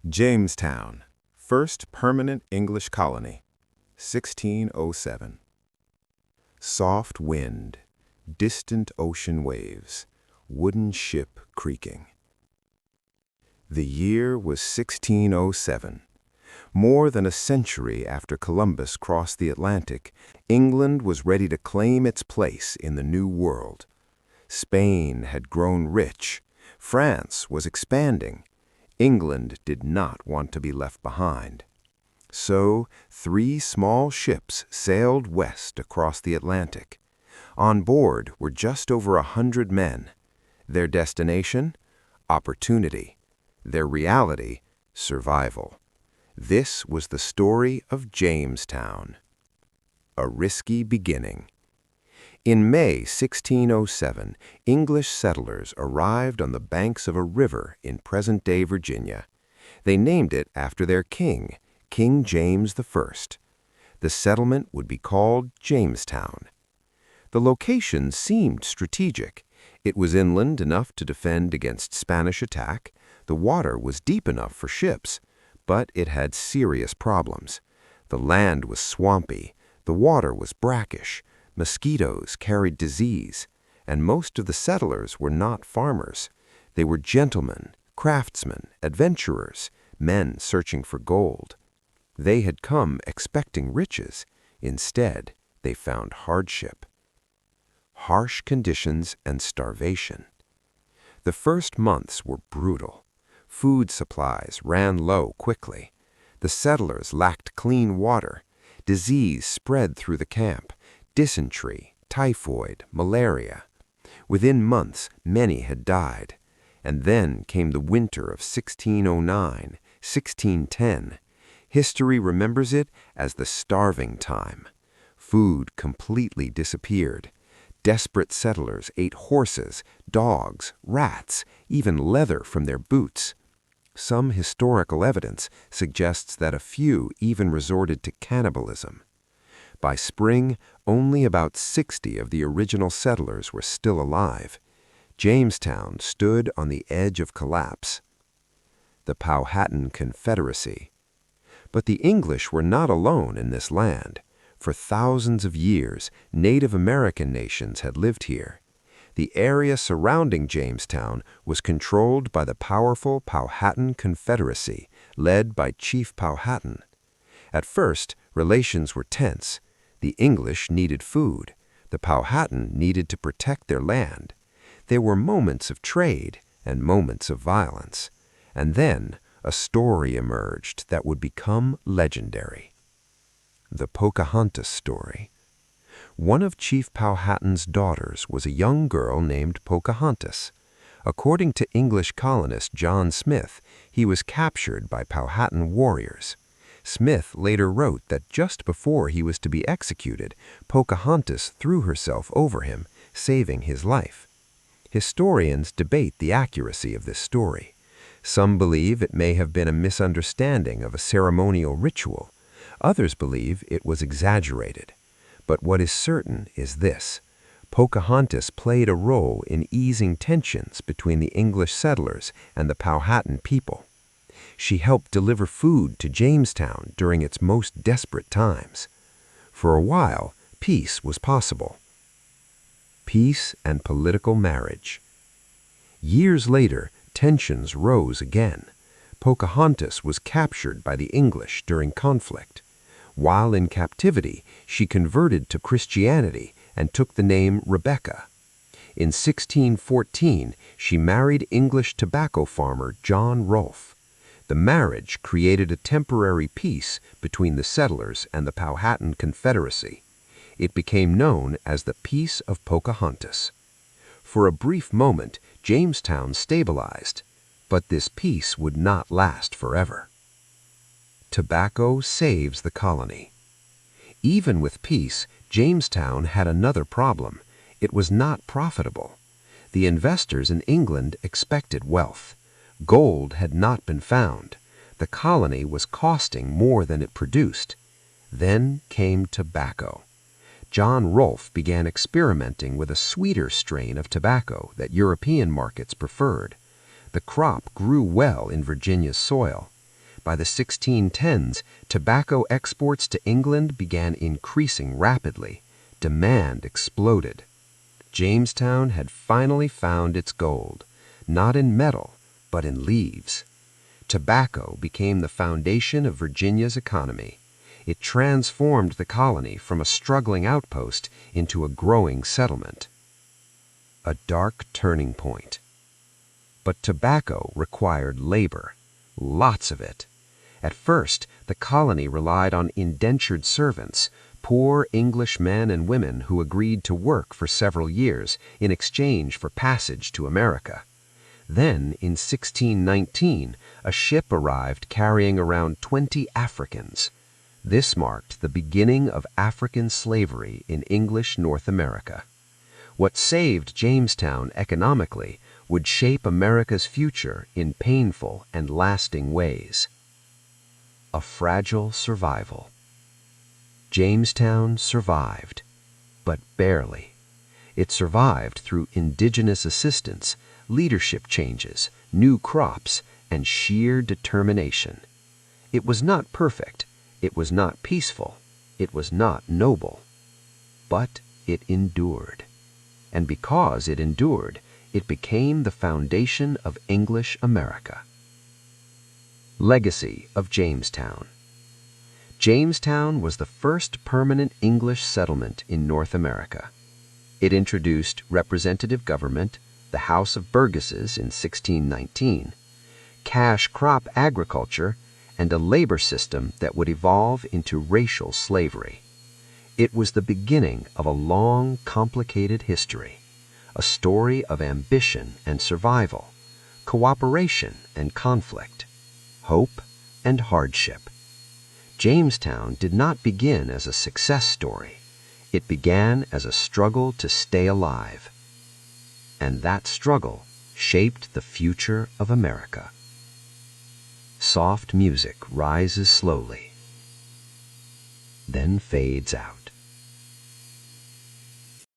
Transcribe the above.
Jamestown, first permanent English colony, 1607. Soft wind, distant ocean waves, wooden ship creaking. The year was 1607. More than a century after Columbus crossed the Atlantic, England was ready to claim its place in the New World. Spain had grown rich. France was expanding. England did not want to be left behind. So, 3 small ships sailed west across the Atlantic. On board were just over 100 men. Their destination? Opportunity. Their reality? Survival. This was the story of Jamestown. A risky beginning. In May 1607, English settlers arrived on the banks of a river in present-day Virginia. They named it after their king, King James I. The settlement would be called Jamestown. The location seemed strategic. It was inland enough to defend against Spanish attack. The water was deep enough for ships, but it had serious problems. The land was swampy. The water was brackish. Mosquitoes carried disease, and most of the settlers were not farmers. They were gentlemen, craftsmen, adventurers, men searching for gold. They had come expecting riches. Instead, they found hardship. Harsh conditions and starvation. The first months were brutal. Food supplies ran low quickly. The settlers lacked clean water. Disease spread through the camp. Dysentery, typhoid, malaria. Within months, many had died. And then came the winter of 1609, 1610. History remembers it as the starving time. Food completely disappeared. Desperate settlers ate horses, dogs, rats, even leather from their boots. Some historical evidence suggests that a few even resorted to cannibalism. By spring, only about 60 of the original settlers were still alive. Jamestown stood on the edge of collapse. The Powhatan Confederacy. But the English were not alone in this land. For thousands of years, Native American nations had lived here. The area surrounding Jamestown was controlled by the powerful Powhatan Confederacy, led by Chief Powhatan. At first, relations were tense. The English needed food. The Powhatan needed to protect their land. There were moments of trade and moments of violence. And then a story emerged that would become legendary. The Pocahontas story. One of Chief Powhatan's daughters was a young girl named Pocahontas. According to English colonist John Smith, he was captured by Powhatan warriors. Smith later wrote that just before he was to be executed, Pocahontas threw herself over him, saving his life. Historians debate the accuracy of this story. Some believe it may have been a misunderstanding of a ceremonial ritual. Others believe it was exaggerated. But what is certain is this: Pocahontas played a role in easing tensions between the English settlers and the Powhatan people. She helped deliver food to Jamestown during its most desperate times. For a while, peace was possible. Peace and political marriage. Years later, tensions rose again. Pocahontas was captured by the English during conflict. While in captivity, she converted to Christianity and took the name Rebecca. In 1614, she married English tobacco farmer John Rolfe. The marriage created a temporary peace between the settlers and the Powhatan Confederacy. It became known as the Peace of Pocahontas. For a brief moment, Jamestown stabilized, but this peace would not last forever. Tobacco saves the colony. Even with peace, Jamestown had another problem. It was not profitable. The investors in England expected wealth. Gold had not been found. The colony was costing more than it produced. Then came tobacco. John Rolfe began experimenting with a sweeter strain of tobacco that European markets preferred. The crop grew well in Virginia's soil. By the 1610s, tobacco exports to England began increasing rapidly. Demand exploded. Jamestown had finally found its gold, not in metal, but in leaves. Tobacco became the foundation of Virginia's economy. It transformed the colony from a struggling outpost into a growing settlement. A dark turning point. But tobacco required labor, lots of it. At first, the colony relied on indentured servants, poor English men and women who agreed to work for several years in exchange for passage to America. Then, in 1619, a ship arrived carrying around 20 Africans. This marked the beginning of African slavery in English North America. What saved Jamestown economically would shape America's future in painful and lasting ways. A fragile survival. Jamestown survived, but barely. It survived through indigenous assistance, leadership changes, new crops, and sheer determination. It was not perfect, it was not peaceful, it was not noble, but it endured. And because it endured, it became the foundation of English America. Legacy of Jamestown. Jamestown was the first permanent English settlement in North America. It introduced representative government, the House of Burgesses in 1619, cash crop agriculture, and a labor system that would evolve into racial slavery. It was the beginning of a long, complicated history, a story of ambition and survival, cooperation and conflict, hope and hardship. Jamestown did not begin as a success story. It began as a struggle to stay alive. And that struggle shaped the future of America. Soft music rises slowly, then fades out.